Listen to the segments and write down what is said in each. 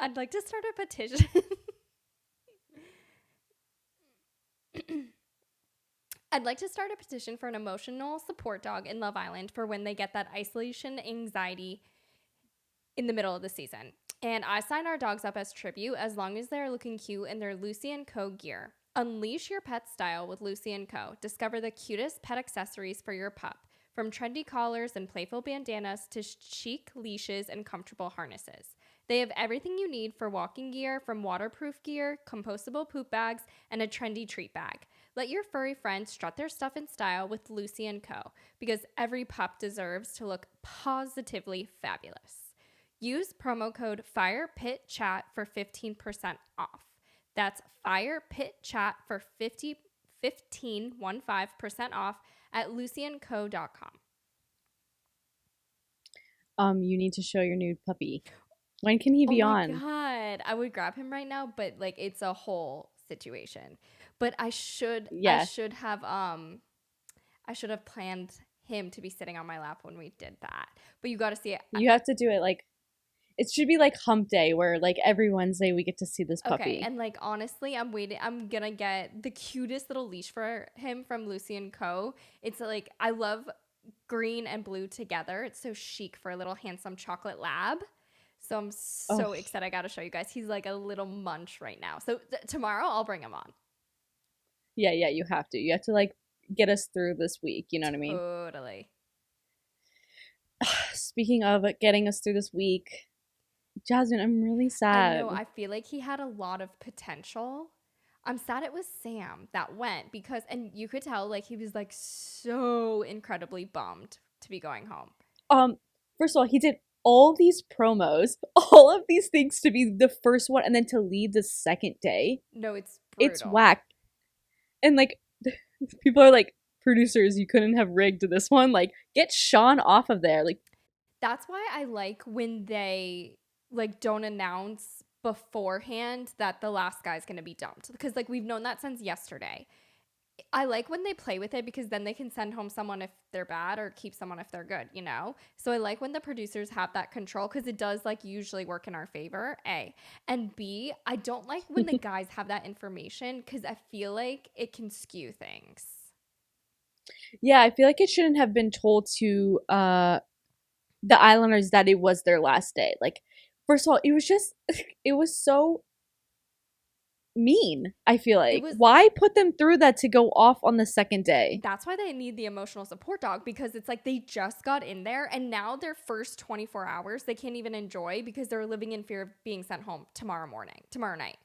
I'd like to start a petition. I'd like to start a petition for an emotional support dog in Love Island for when they get that isolation anxiety in the middle of the season. And I sign our dogs up as tribute as long as they're looking cute in their Lucy & Co gear. Unleash your pet style with Lucy & Co. Discover the cutest pet accessories for your pup, from trendy collars and playful bandanas to chic leashes and comfortable harnesses. They have everything you need for walking gear, from waterproof gear, compostable poop bags, and a trendy treat bag. Let your furry friends strut their stuff in style with Lucy & Co. because every pup deserves to look positively fabulous. Use promo code FIREPITCHAT for 15% off. That's FIREPITCHAT for 15% off at lucyandco.com. You need to show your new puppy. When can he be on? Oh my God. I would grab him right now, but like it's a whole situation. But I should have planned him to be sitting on my lap when we did that. But you got to see it. You have to do it like, it should be like hump day where like every Wednesday we get to see this puppy. Okay, and like honestly, I'm gonna get the cutest little leash for him from Lucy & Co. It's like, I love green and blue together. It's so chic for a little handsome chocolate lab. So I'm so excited. I gotta show you guys. He's like a little munch right now. So tomorrow I'll bring him on. Yeah, you have to. You have to like get us through this week. You know what I mean? Totally. Speaking of getting us through this week, Jasmine, I'm really sad. I know. I feel like he had a lot of potential. I'm sad it was Sam that went because, and you could tell like he was like so incredibly bummed to be going home. First of all, he did all these promos, all of these things to be the first one, and then to leave the second day. No, it's brutal. It's whack. And like, people are like, producers, you couldn't have rigged this one. Like, get Sean off of there. Like, that's why I like when they like don't announce beforehand that the last guy's gonna be dumped, because like we've known that since yesterday. I like when they play with it because then they can send home someone if they're bad or keep someone if they're good, you know? So I like when the producers have that control because it does like usually work in our favor, A. And B, I don't like when the guys have that information because I feel like it can skew things. Yeah, I feel like it shouldn't have been told to the Islanders that it was their last day. Like, first of all, it was just, it was so mean. I feel like, why put them through that to go off on the second day? That's why they need the emotional support dog, because it's like they just got in there and now their first 24 hours they can't even enjoy because they're living in fear of being sent home tomorrow night.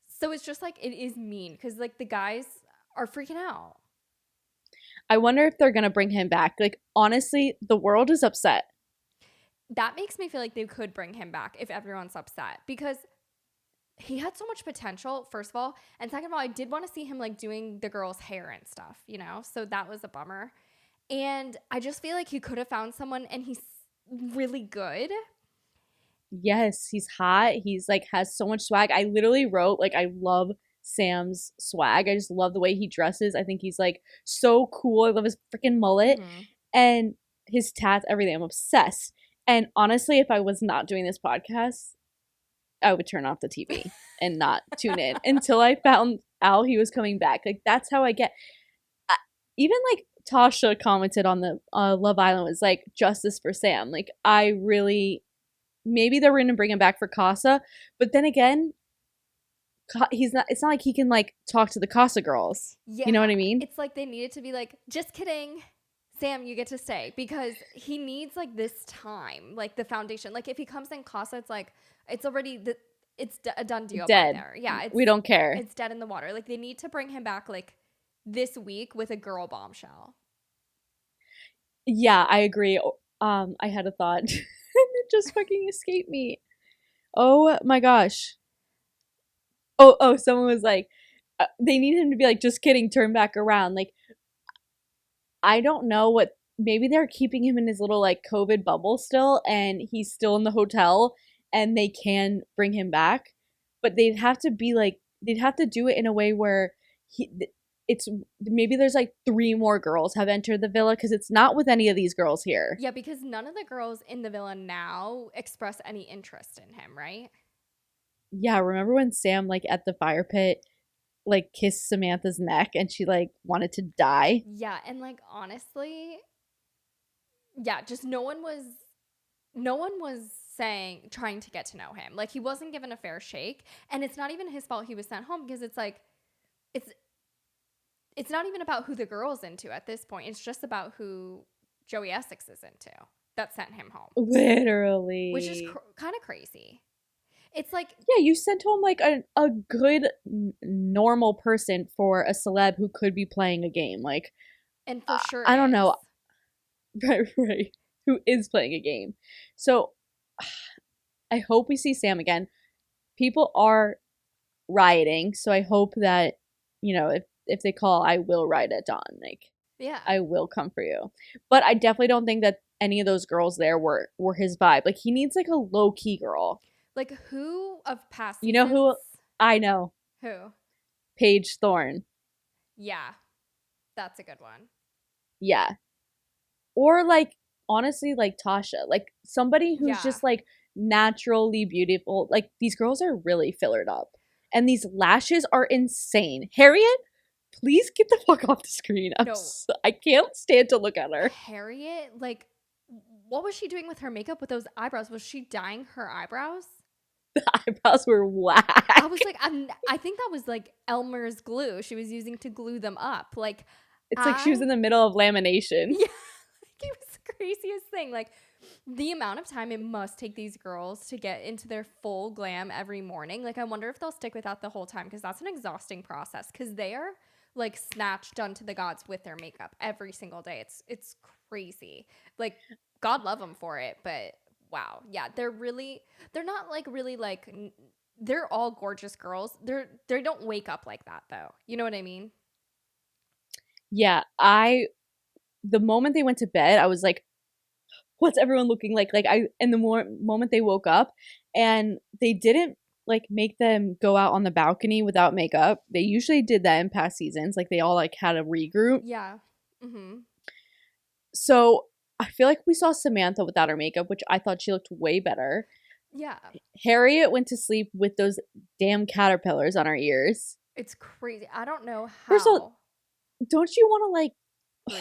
So it's just like, it is mean because like the guys are freaking out. I wonder if they're gonna bring him back. Like, honestly, the world is upset. That makes me feel like they could bring him back if everyone's upset, because he had so much potential, first of all. And second of all, I did want to see him like doing the girls' hair and stuff, you know? So that was a bummer. And I just feel like he could have found someone, and he's really good. Yes, he's hot. He's like has so much swag. I literally wrote like, I love Sam's swag. I just love the way he dresses. I think he's like so cool. I love his freaking mullet and his tats, everything. I'm obsessed. And honestly, if I was not doing this podcast, I would turn off the TV and not tune in until I found out he was coming back. Like, that's how I get. Even like Tasha commented on the Love Island, was like, justice for Sam. Like, I really, maybe they're going to bring him back for Casa, but then again, he's not. It's not like he can like talk to the Casa girls. Yeah, you know what I mean? It's like they needed to be like, just kidding, Sam, you get to stay, because he needs like this time, like the foundation. Like if he comes in Casa, it's like it's already it's a done deal. Dead. There. Yeah, we don't care. It's dead in the water. Like they need to bring him back like this week with a girl bombshell. Yeah, I agree. I had a thought and it just fucking escaped me. Oh my gosh. Oh, someone was like, they need him to be like, just kidding, turn back around. Like, I don't know what, maybe they're keeping him in his little like COVID bubble still, and he's still in the hotel and they can bring him back, but they'd have to be like, they'd have to do it in a way where it's maybe there's like 3 more girls have entered the villa, because it's not with any of these girls here. Yeah, because none of the girls in the villa now express any interest in him, right? Yeah, remember when Sam like at the fire pit like kissed Samantha's neck and she like wanted to die? Yeah, and like honestly, yeah, just no one was saying trying to get to know him. Like he wasn't given a fair shake, and it's not even his fault he was sent home because it's like it's it's not even about who the girl's into at this point. It's just about who Joey Essex is into that sent him home, which is Literally. kind of crazy. It's like, Yeah, you sent home like a good normal person for a celeb who could be playing a game. Like and for sure I don't is. know, right, right, who is playing a game. So I hope we see Sam again. People are rioting, so I hope that if they call, I will ride at dawn. Like Yeah. I will come for you. But I definitely don't think that any of those girls there were his vibe. Like he needs like a low key girl. Like who of past You know seasons? who I know? Who? Paige Thorne. Yeah. That's a good one. Yeah. Or like honestly like Tasha. Like somebody who's Yeah. just like naturally beautiful. Like these girls are really fillered up. And these lashes are insane. Harriet, please get the fuck off the screen. No. I can't stand to look at her. Harriet, like, what was she doing with her makeup with those eyebrows? Was she dyeing her eyebrows? The eyebrows were whack. I was like, I think that was like Elmer's glue she was using to glue them up. Like, It's like she was in the middle of lamination. Yeah, like it was the craziest thing. Like, the amount of time it must take these girls to get into their full glam every morning. Like, I wonder if they'll stick with that the whole time because that's an exhausting process because they are like snatched unto the gods with their makeup every single day. It's crazy. Like, God love them for it, but wow, yeah, they're not like really like they're all gorgeous girls. They don't wake up like that though. You know what I mean? Yeah, the moment they went to bed, I was like, what's everyone looking like? Like in the moment they woke up and they didn't like make them go out on the balcony without makeup. They usually did that in past seasons. Like they all like had a regroup. Yeah. Mhm. So I feel like we saw Samantha without her makeup, which I thought she looked way better. Yeah. Harriet went to sleep with those damn caterpillars on her ears. It's crazy. I don't know First of all, how. don't you want to like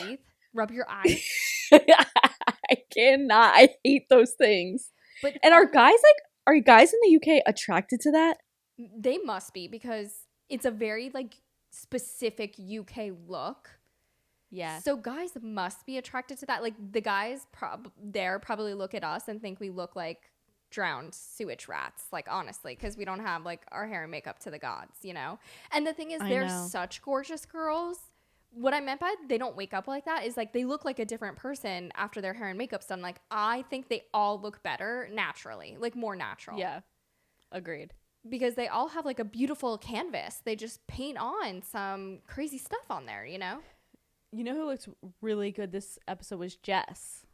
Breathe. Rub your eyes. I cannot. I hate those things. But And are guys in the UK attracted to that? they must be because it's a very like specific UK look. Yeah. So guys must be attracted to that. Like the guys there probably look at us and think we look like drowned sewage rats, like honestly, because we don't have like our hair and makeup to the gods, you know? And the thing is, I they're know. such gorgeous girls. What I meant by they don't wake up like that is like they look like a different person after their hair and makeup's done. Like I think they all look better naturally, like more natural. Yeah. Agreed. Because they all have like a beautiful canvas. They just paint on some crazy stuff on there, you know? You know who looks really good this episode was Jess.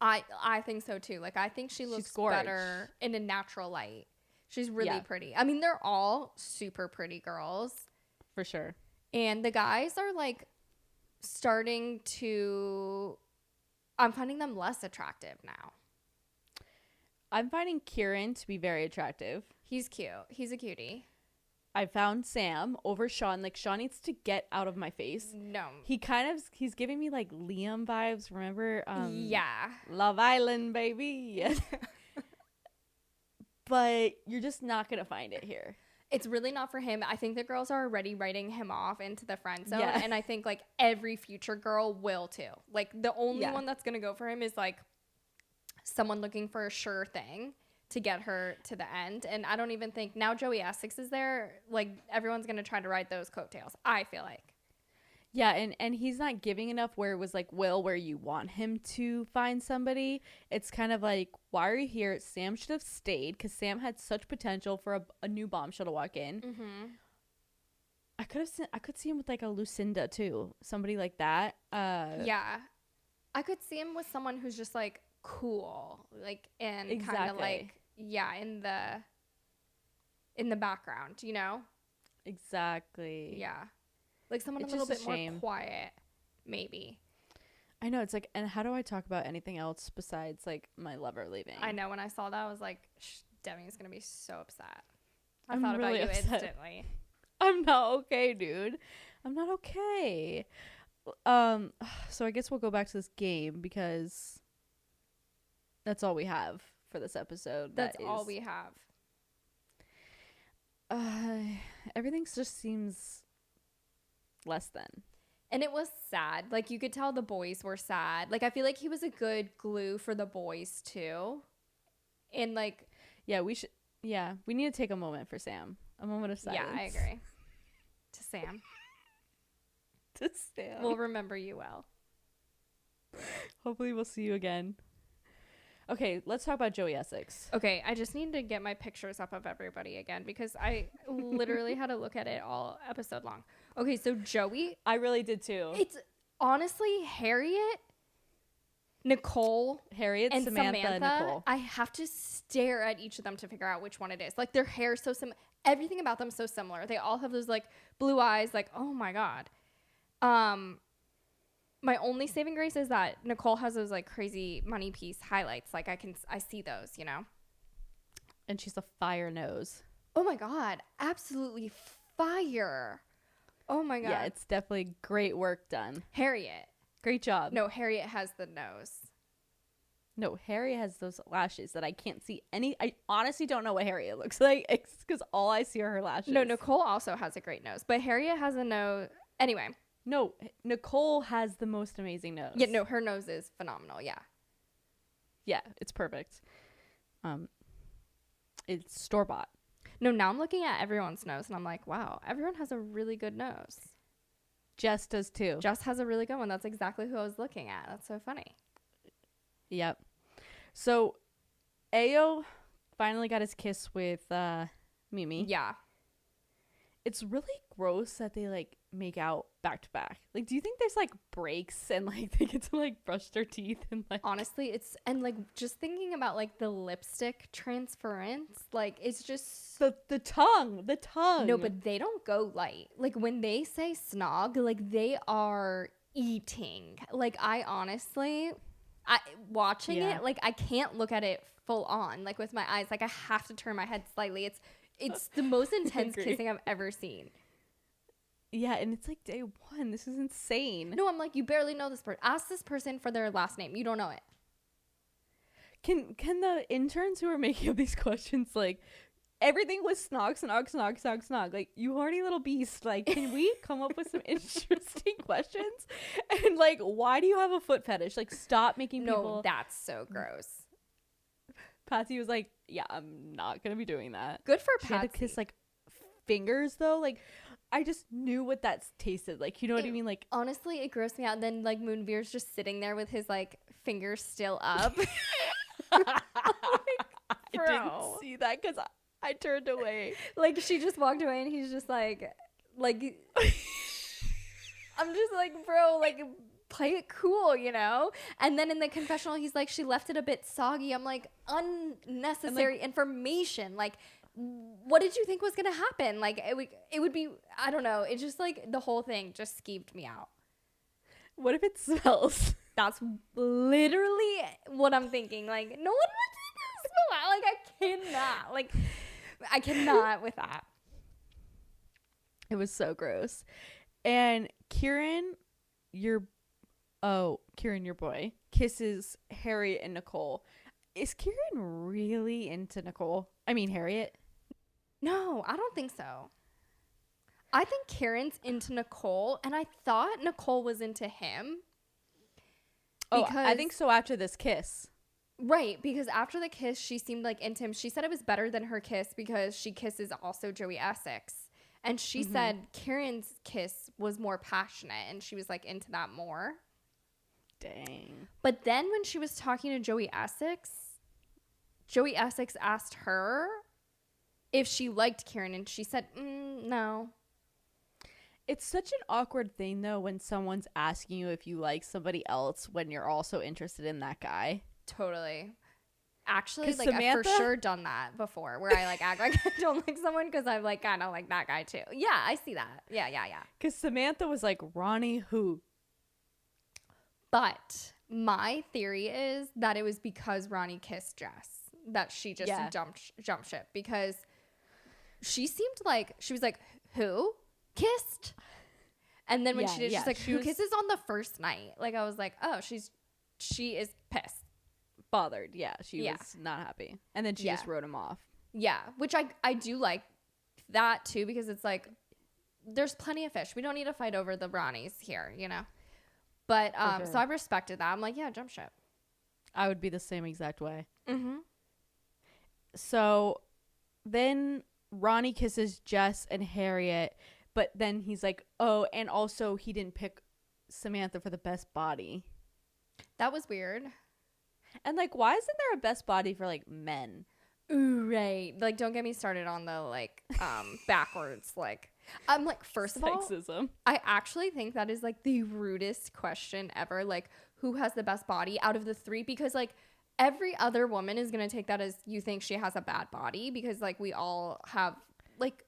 I think so too. Like I think she looks better in a natural light. She's really pretty. I mean, they're all super pretty girls. For sure. And the guys are like starting to I'm finding them less attractive now. I'm finding Kieran to be very attractive. He's cute. He's a cutie. I found Sam over Sean. Like Sean needs to get out of my face. No. He's giving me like Liam vibes. Remember? Yeah. Love Island, baby. But you're just not gonna find it here. It's really not for him. I think the girls are already writing him off into the friend zone. Yeah. And I think like every future girl will too. Like the only one that's going to go for him is like someone looking for a sure thing to get her to the end. And I don't even think now Joey Essex is there. Like everyone's going to try to ride those coattails. I feel like. Yeah, and he's not giving enough where it was like Will, where you want him to find somebody. It's kind of like, why are you here? Sam should have stayed because Sam had such potential for a new bombshell to walk in. Mm-hmm. I could see him with like a Lucinda too, somebody like that. Yeah, I could see him with someone who's just like cool, like and kind of like in the background, you know? Exactly. Yeah. Like someone It's a little just bit a more shame. quiet, maybe. I know, it's like, and how do I talk about anything else besides like my lover leaving? I know when I saw that, I was like, Demi's going to be so upset. I thought really about you upset. instantly. I'm not okay, dude. I'm not okay. So I guess we'll go back to this game because that's all we have for this episode. That's all we have. Everything just seems less than. And it was sad. Like, you could tell the boys were sad. Like, I feel like he was a good glue for the boys, too. And, like... Yeah, we need to take a moment for Sam. A moment of silence. Yeah, I agree. To Sam. To Sam. We'll remember you well. Hopefully we'll see you again. Okay, let's talk about Joey Essex. Okay, I just need to get my pictures up of everybody again because I literally had to look at it all episode long. Okay, so Joey. I really did too. It's honestly Harriet, Nicole, and Samantha. Nicole. I have to stare at each of them to figure out which one it is. Like, their hair is so similar. Everything about them so similar. They all have those, like, blue eyes. Like, oh my God. My only saving grace is that Nicole has those, like, crazy money piece highlights. Like, I see those, you know? And she's a fire nose. Oh my God. Absolutely fire. Oh my God. Yeah, it's definitely great work done. Harriet. Great job. No, Harriet has the nose. No, Harriet has those lashes that I can't see I honestly don't know what Harriet looks like because all I see are her lashes. No, Nicole also has a great nose, but Harriet has a nose. Anyway. No, Nicole has the most amazing nose. Yeah, no, her nose is phenomenal. Yeah. Yeah, it's perfect. It's store-bought. No, now I'm looking at everyone's nose and I'm like, wow, everyone has a really good nose. Jess does too. Jess has a really good one. That's exactly who I was looking at. That's so funny. Yep. So, Ayo finally got his kiss with Mimi. Yeah. It's really gross that they, like, make out back to back. Like, do you think there's, like, breaks and, like, they get to, like, brush their teeth and, like... Honestly, it's... And, like, just thinking about, like, the lipstick transference, like, it's just... The tongue. No, but they don't go light. Like, when they say snog, like, they are eating. Like, I honestly... watching it, like, I can't look at it full on, like, with my eyes. Like, I have to turn my head slightly. It's the most intense kissing I've ever seen. Yeah, and it's like day one. This is insane. No, I'm like, you barely know this person. Ask this person for their last name. You don't know it. Can the interns who are making up these questions, like, everything was snog. Like, you horny little beast. Like, can we come up with some interesting questions? And, like, why do you have a foot fetish? Like, stop making people... No, that's so gross. Patsy was like, yeah, I'm not going to be doing that. Good for She Patsy. had to kiss, like, fingers, though. Like, I just knew what that tasted like. You know what I mean? Like, honestly, it grossed me out. And then, like, Moonveer's just sitting there with his, like, fingers still up. I didn't see that because I turned away. Like, she just walked away and he's just like I'm just like, bro, like, play it cool, you know? And then in the confessional, he's like, she left it a bit soggy. I'm like, unnecessary information. Like, what did you think was going to happen? Like, it would be, I don't know. It just, like, the whole thing just skeeved me out. What if it smells? That's literally what I'm thinking. Like, no one wants to smell out. Like, I cannot. Like, I cannot with that. It was so gross. And Kieran, your boy, kisses Harriet and Nicole. Is Kieran really into Nicole? I mean, Harriet? No, I don't think so. I think Kieran's into Nicole, and I thought Nicole was into him. Oh, I think so after this kiss. Right, because after the kiss, she seemed like into him. She said it was better than her kiss because she kisses also Joey Essex. And she said Kieran's kiss was more passionate, and she was, like, into that more. Dang. But then when she was talking to Joey Essex asked her if she liked Kieran, and she said, no. It's such an awkward thing, though, when someone's asking you if you like somebody else when you're also interested in that guy. Totally. Actually, like, Samantha? I've for sure done that before, where I, like, act like I don't like someone because I'm, like, kind of like that guy, too. Yeah, I see that. Yeah. Because Samantha was like, Ronnie who? But my theory is that it was because Ronnie kissed Jess that she just jumped ship. Because she seemed like she was like, who kissed? And then when she did, she's like, who kisses on the first night? Like, I was like, oh, she is pissed. Bothered. Yeah, she was not happy. And then she just wrote him off. Yeah, which I do like that too, because it's like, there's plenty of fish. We don't need to fight over the Ronnies here, you know? But, sure. So I respected that. I'm like, yeah, jump ship. I would be the same exact way. Mm-hmm. So then Ronnie kisses Jess and Harriet, but then he's like, oh, and also he didn't pick Samantha for the best body. That was weird. And like, why isn't there a best body for like men? Ooh, right. Like, don't get me started on the like backwards. Like, I'm like, first of sexism. All, I actually think that is like the rudest question ever. Like, who has the best body out of the three? Because like every other woman is gonna take that as you think she has a bad body, because like we all have like,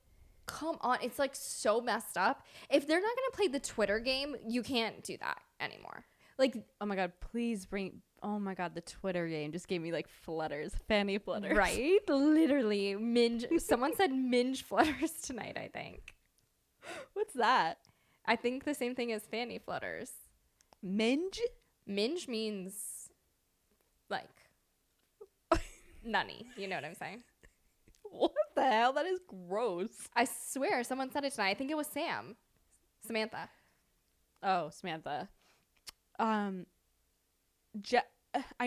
come on, it's like so messed up. If they're not gonna play the Twitter game, you can't do that anymore. Like, oh my god, please bring. Oh my god, the Twitter game just gave me like flutters, fanny flutters. Right? Literally, minge. Someone said minge flutters tonight, I think. What's that? I think the same thing as fanny flutters. Minge? Minge means like nunny. You know what I'm saying? What the hell? That is gross. I swear someone said it tonight. I think it was Samantha. Oh, Samantha. I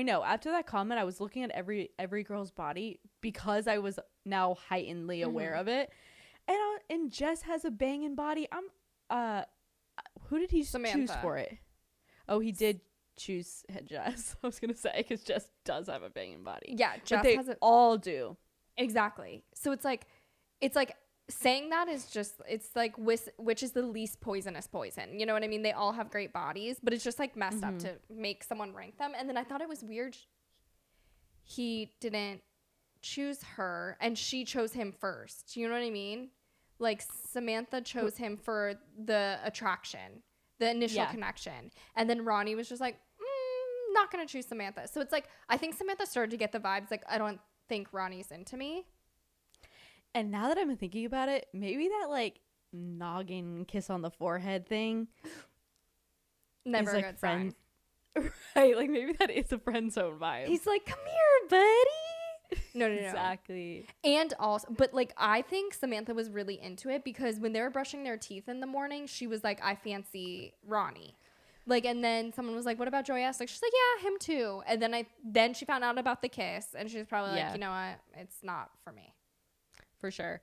know. After that comment, I was looking at every girl's body because I was now heightenedly aware of it, and Jess has a banging body. Who did he choose for it? Oh, he did choose Jess. I was gonna say, because Jess does have a banging body. Yeah, Jess has all do. Exactly. So it's like saying that is just, it's like which is the least poisonous poison. You know what I mean? They all have great bodies, but it's just like messed up to make someone rank them. And then I thought it was weird he didn't choose her and she chose him first. You know what I mean? Like, Samantha chose him for the attraction, the initial connection. And then Ronnie was just like, not going to choose Samantha. So it's like, I think Samantha started to get the vibes like, I don't think Ronnie's into me. And now that I'm thinking about it, maybe that like noggin kiss on the forehead thing never is a good sign. Right, like maybe that is a friend zone vibe. He's like, come here, buddy. No. Exactly. And also, but like, I think Samantha was really into it because when they were brushing their teeth in the morning, she was like, I fancy Ronnie. Like, and then someone was like, what about Joy Essex? She's like, yeah, him too. And then she found out about the kiss and she was probably like, you know what? It's not for me. For sure.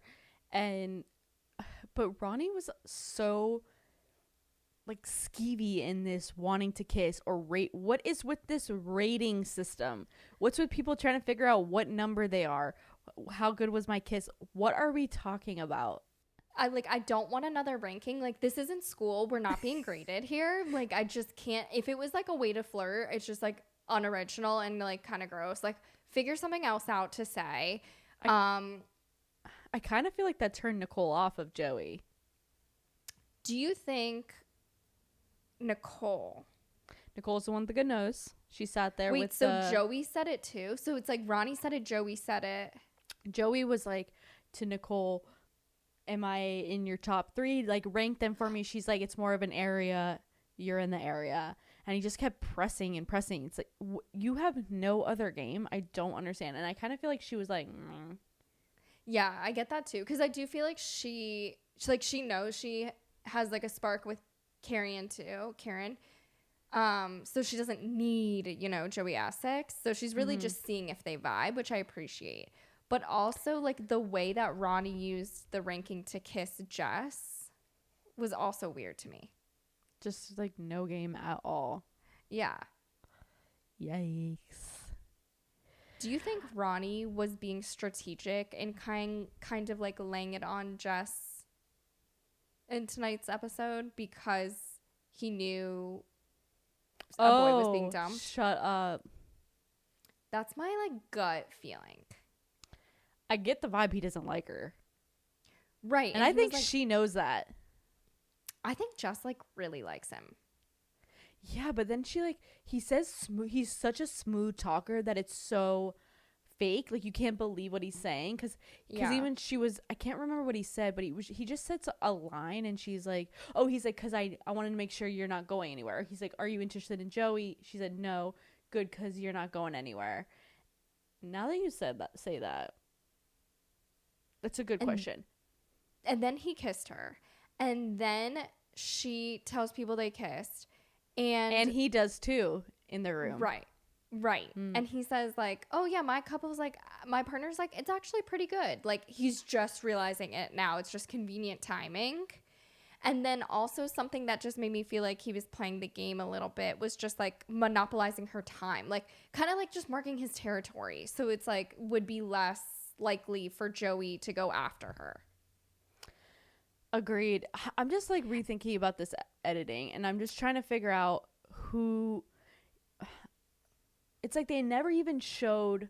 But Ronnie was so like skeevy in this wanting to kiss or rate. What is with this rating system? What's with people trying to figure out what number they are? How good was my kiss? What are we talking about? I don't want another ranking. Like, this isn't school. We're not being graded here. Like, I just can't. If it was like a way to flirt, it's just like unoriginal and like kind of gross. Like, figure something else out to say. I kind of feel like that turned Nicole off of Joey. Do you think Nicole's the one with the good nose. She sat there with Joey said it too? So it's like Ronnie said it, Joey said it. Joey was like to Nicole, am I in your top 3? Like, rank them for me. She's like, it's more of an area. You're in the area. And he just kept pressing and pressing. It's like, you have no other game. I don't understand. And I kind of feel like she was like, Yeah, I get that too. Because I do feel like she knows she has like a spark with Karen. So she doesn't need, Joey Essex. So she's really just seeing if they vibe, which I appreciate. But also, like, the way that Ronnie used the ranking to kiss Jess was also weird to me. Just like no game at all. Yeah. Yikes. Do you think Ronnie was being strategic and kind of like laying it on Jess in tonight's episode because he knew a boy was being dumped? Shut up. That's my like gut feeling. I get the vibe he doesn't like her. Right. And I think she knows that. I think Jess like really likes him. Yeah, but then he says he's such a smooth talker that it's so fake. Like, you can't believe what he's saying. Because even she was, I can't remember what he said, but he just said a line, and she's like, oh, he's like, because I wanted to make sure you're not going anywhere. He's like, are you interested in Joey? She said, no. Good, because you're not going anywhere. Now that you say that, that's a good question. And then he kissed her. And then she tells people they kissed. And he does too in the room. Right. And he says like, oh yeah, my partner's like, it's actually pretty good. Like, he's just realizing it now. It's just convenient timing. And then also something that just made me feel like he was playing the game a little bit was just like monopolizing her time. Like, kind of like just marking his territory. So it's like would be less likely for Joey to go after her. Agreed. I'm just like rethinking about this editing, and I'm just trying to figure out who. It's like they never even showed.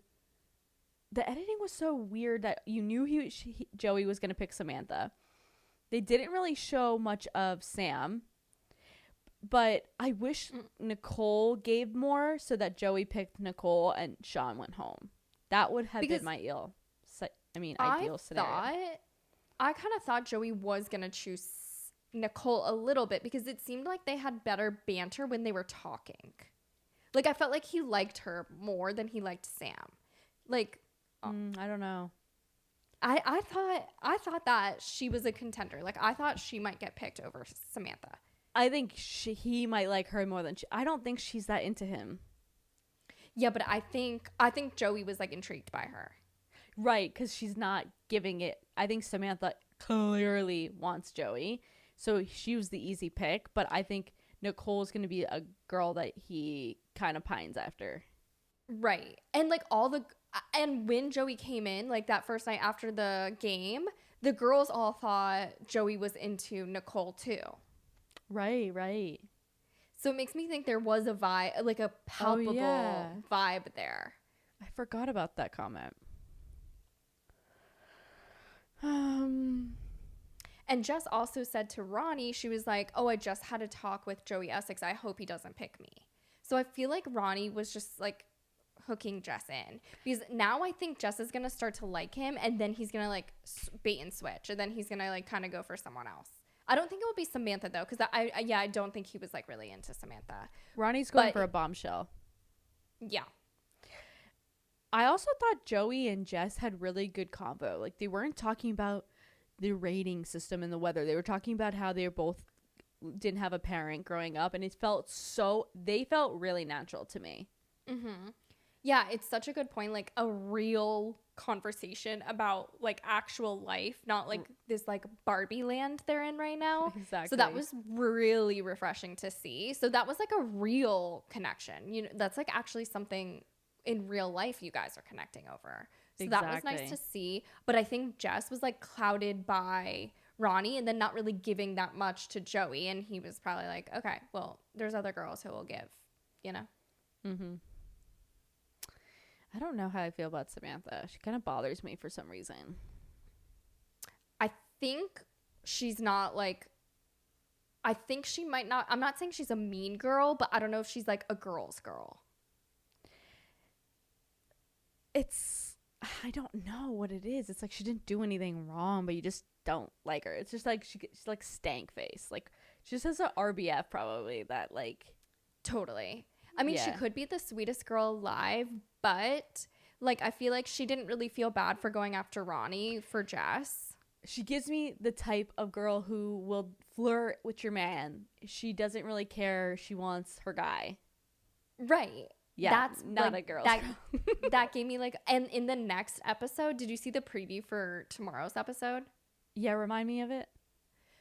The editing was so weird that you knew Joey was going to pick Samantha. They didn't really show much of Sam, but I wish Nicole gave more so that Joey picked Nicole and Sean went home. That would have been my ideal scenario. I kind of thought Joey was going to choose Nicole a little bit because it seemed like they had better banter when they were talking. Like, I felt like he liked her more than he liked Sam. Like, I don't know. I thought that she was a contender. Like, I thought she might get picked over Samantha. I think he might like her more than I don't think she's that into him. Yeah, but I think Joey was like intrigued by her. Right, because she's not giving it. I think Samantha clearly wants Joey, so she was the easy pick. But I think Nicole's going to be a girl that he kind of pines after. Right. And like and when Joey came in, like that first night after the game, the girls all thought Joey was into Nicole too. Right. So it makes me think there was a vibe, like a palpable vibe there. I forgot about that comment. And Jess also said to Ronnie, she was like, oh, I just had a talk with Joey Essex. I hope he doesn't pick me. So I feel like Ronnie was just like hooking Jess in. Because now I think Jess is going to start to like him, and then he's going to like bait and switch. And then he's going to like kind of go for someone else. I don't think it will be Samantha though, because I don't think he was like really into Samantha. Ronnie's going for a bombshell. Yeah. I also thought Joey and Jess had really good combo. Like, they weren't talking about the rating system and the weather. They were talking about how they both didn't have a parent growing up, and they felt really natural to me. Mm-hmm. Yeah, it's such a good point. Like, a real conversation about like actual life, not like this like Barbie land they're in right now. Exactly. So that was really refreshing to see. So that was like a real connection. You know, that's like actually something in real life you guys are connecting over. So that was nice to see. But I think Jess was like clouded by Ronnie and then not really giving that much to Joey. And he was probably like, okay, well, there's other girls who will give, you know? Mm-hmm. I don't know how I feel about Samantha. She kind of bothers me for some reason. I think she's not like, I think she might not, I'm not saying she's a mean girl, but I don't know if she's like a girl's girl. I don't know what it is. It's like she didn't do anything wrong, but you just don't like her. It's just like she's like stank face. Like, she just has an RBF probably that like. Totally. I mean, she could be the sweetest girl alive, but like I feel like she didn't really feel bad for going after Ronnie for Jess. She gives me the type of girl who will flirt with your man. She doesn't really care. She wants her guy. Right. Yeah, that's not like, a girl's girl. That gave me like, and in the next episode, did you see the preview for tomorrow's episode? Yeah, remind me of it.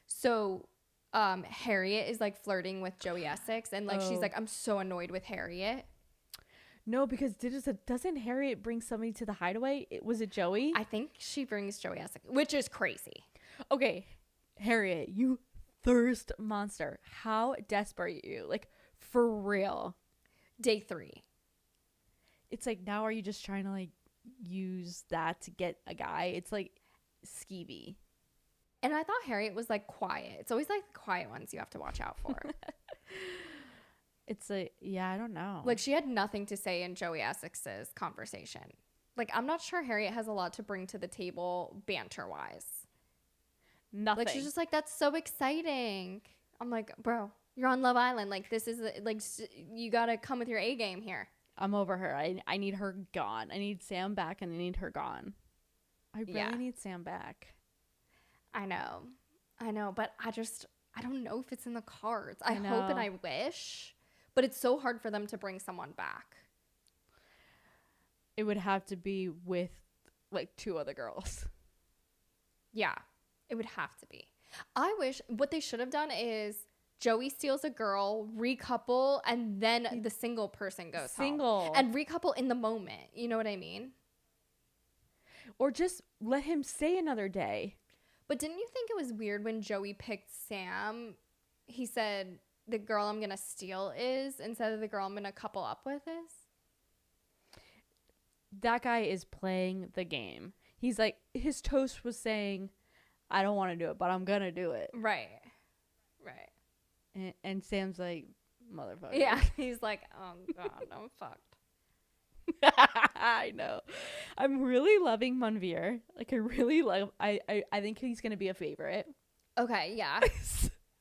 So, Harriet is like flirting with Joey Essex, and like she's like, I'm so annoyed with Harriet. No, because doesn't Harriet bring somebody to the hideaway? Was it Joey? I think she brings Joey Essex, which is crazy. Okay, Harriet, you thirst monster. How desperate are you? Like, for real. Day 3. It's like, now are you just trying to like use that to get a guy? It's like skeevy. And I thought Harriet was like quiet. It's always like the quiet ones you have to watch out for. It's like, yeah, I don't know. Like, she had nothing to say in Joey Essex's conversation. Like, I'm not sure Harriet has a lot to bring to the table banter-wise. Nothing. Like, she's just like, that's so exciting. I'm like, bro, you're on Love Island. Like, this is, like, you gotta come with your A game here. I'm over her. I need her gone. I need Sam back, and I need her gone. I really need Sam back. I know, but I don't know if it's in the cards. I hope and I wish, but it's so hard for them to bring someone back. It would have to be with, like, 2 other girls. Yeah, it would have to be. I wish what they should have done is Joey steals a girl, recouple, and then the single person goes home. And recouple in the moment. You know what I mean? Or just let him stay another day. But didn't you think it was weird when Joey picked Sam? He said, the girl I'm going to steal is, instead of the girl I'm going to couple up with is? That guy is playing the game. He's like, his toast was saying, I don't want to do it, but I'm going to do it. Right. And Sam's like, motherfucker. Yeah, he's like, oh, God, I'm fucked. I know. I'm really loving Manveer. Like, I really love, I think he's going to be a favorite. Okay, yeah.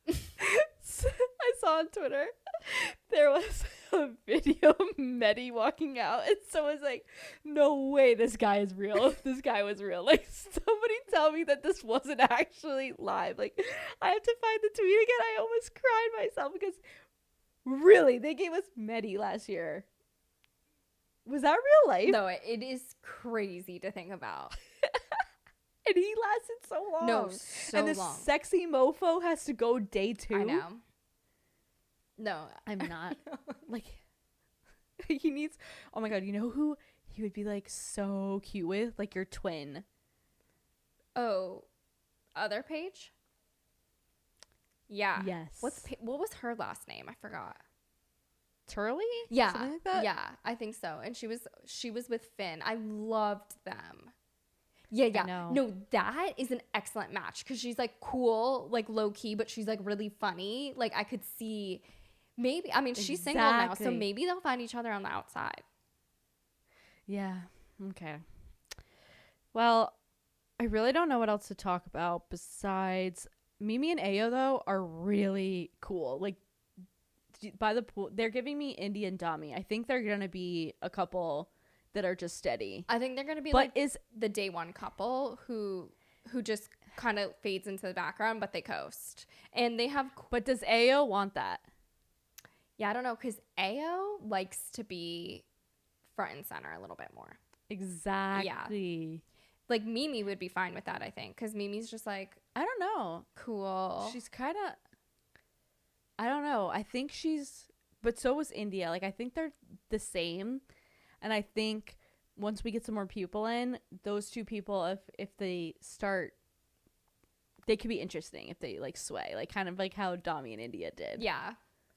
I saw on Twitter, there was a video of Mehdi walking out, and someone's like, no way this guy is real. This guy was real. Like, somebody tell me that this wasn't actually live. Like, I have to find the tweet again. I almost cried myself because really, they gave us Mehdi last year. Was that real life? No, it is crazy to think about. And he lasted so long. No, so long. And this sexy mofo has to go day 2. I know. No. I'm not. Like, he needs... Oh, my God. You know who he would be, like, so cute with? Like, your twin. Oh. Other Paige? Yeah. Yes. What was her last name? I forgot. Turley? Yeah. Something like that? Yeah, I think so. And she was with Finn. I loved them. Yeah. No, that is an excellent match because she's like cool, like low key, but she's like really funny. Like I could see maybe, I mean, she's single now, so maybe they'll find each other on the outside. Yeah. Okay. Well, I really don't know what else to talk about besides Mimi and Ayo, though, are really cool. Like, by the pool, they're giving me Indy and Dami. I think they're going to be a couple that are just steady. I think they're going to be the day one couple who just kind of fades into the background, but they coast. And they have... But does Ayo want that? Yeah, I don't know, because Ayo likes to be front and center a little bit more. Exactly. Yeah. Like, Mimi would be fine with that, I think, because Mimi's just like... I don't know. Cool. She's kind of... I don't know. I think she's... But so was India. Like, I think they're the same. And I think once we get some more people in, those two people, if they start, they could be interesting if they like sway, like kind of like how Dami and India did. Yeah,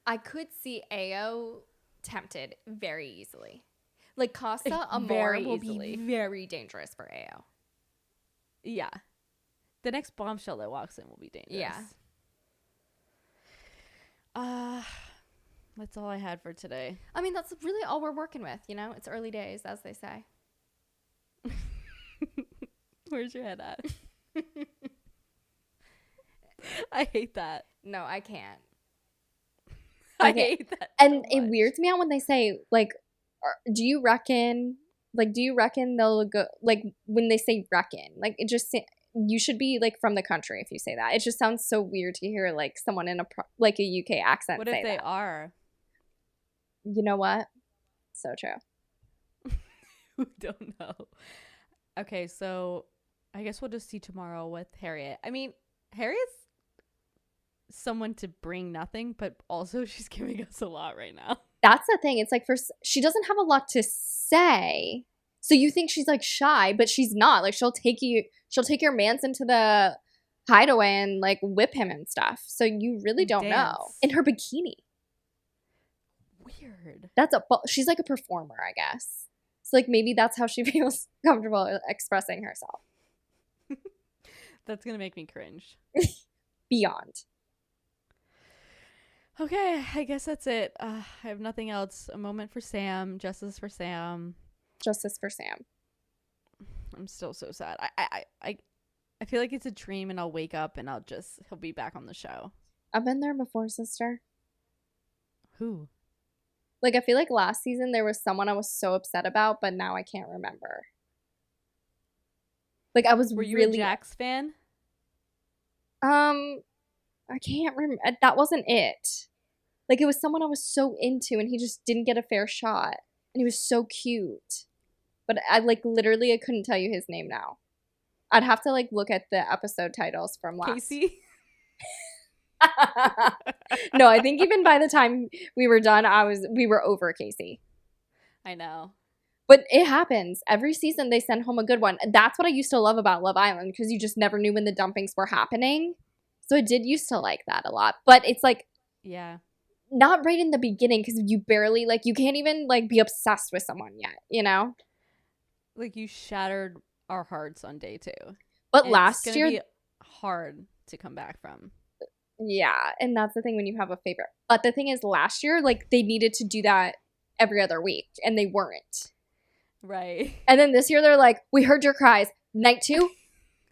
I could see Ayo tempted very easily. Like Costa Amor will be very dangerous for Ayo. Yeah, the next bombshell that walks in will be dangerous. Yeah. That's all I had for today. I mean, that's really all we're working with, you know? It's early days, as they say. Where's your head at? I hate that. No, I can't. I hate that. And so it weirds me out when they say, like, do you reckon they'll go, like, when they say reckon, like, it just, you should be, like, from the country if you say that. It just sounds so weird to hear, like, someone in a UK accent say that. What if they are? You know what? So true. We don't know. Okay, so I guess we'll just see tomorrow with Harriet. I mean, Harriet's someone to bring nothing, but also she's giving us a lot right now. That's the thing. It's like she doesn't have a lot to say. So you think she's like shy, but she's not. Like she'll take your mans into the hideaway and like whip him and stuff. So you really don't know. In her bikini. Weird. She's like a performer, I guess. So like maybe that's how she feels comfortable expressing herself. That's gonna make me cringe. Beyond. Okay, I guess that's it. I have nothing else. A moment for Sam. Justice for Sam. Justice for Sam. I'm still so sad. I feel like it's a dream, and I'll wake up and he'll be back on the show. I've been there before, sister. Who? Like, I feel like last season there was someone I was so upset about, but now I can't remember. Like, I was Were you really... a Jax fan? I can't remember. That wasn't it. Like, it was someone I was so into, and he just didn't get a fair shot. And he was so cute. But I, like, literally, I couldn't tell you his name now. I'd have to, like, look at the episode titles from last. Casey? No, I think even by the time we were done, we were over Casey. I know. But it happens. Every season they send home a good one. That's what I used to love about Love Island, because you just never knew when the dumpings were happening. So I did used to like that a lot. But it's like, yeah, not right in the beginning, because you barely, like, you can't even, like, be obsessed with someone yet, you know? Like, you shattered our hearts on day 2. But and last it's year... gonna be hard to come back from. Yeah, and that's the thing when you have a favorite. But the thing is, last year, like, they needed to do that every other week, and they weren't. Right. And then this year, they're like, we heard your cries. Night 2,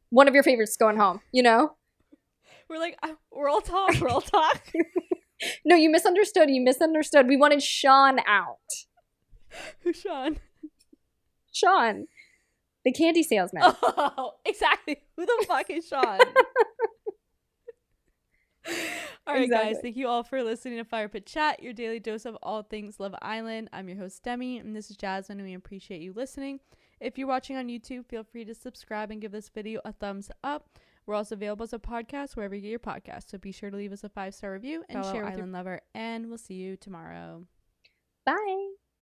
one of your favorites going home, you know? We're like, we're all talk. We're all talk. No, you misunderstood. You misunderstood. We wanted Sean out. Who's Sean? Sean. The candy salesman. Oh, exactly. Who the fuck is Sean? All right, Exactly. guys. Thank you all for listening to Fire Pit Chat, your daily dose of all things Love Island. I'm your host, Demi, and this is Jasmine, and we appreciate you listening. If you're watching on YouTube, feel free to subscribe and give this video a thumbs up. We're also available as a podcast wherever you get your podcasts, so be sure to leave us a 5-star review and share with your lover, and we'll see you tomorrow. Bye.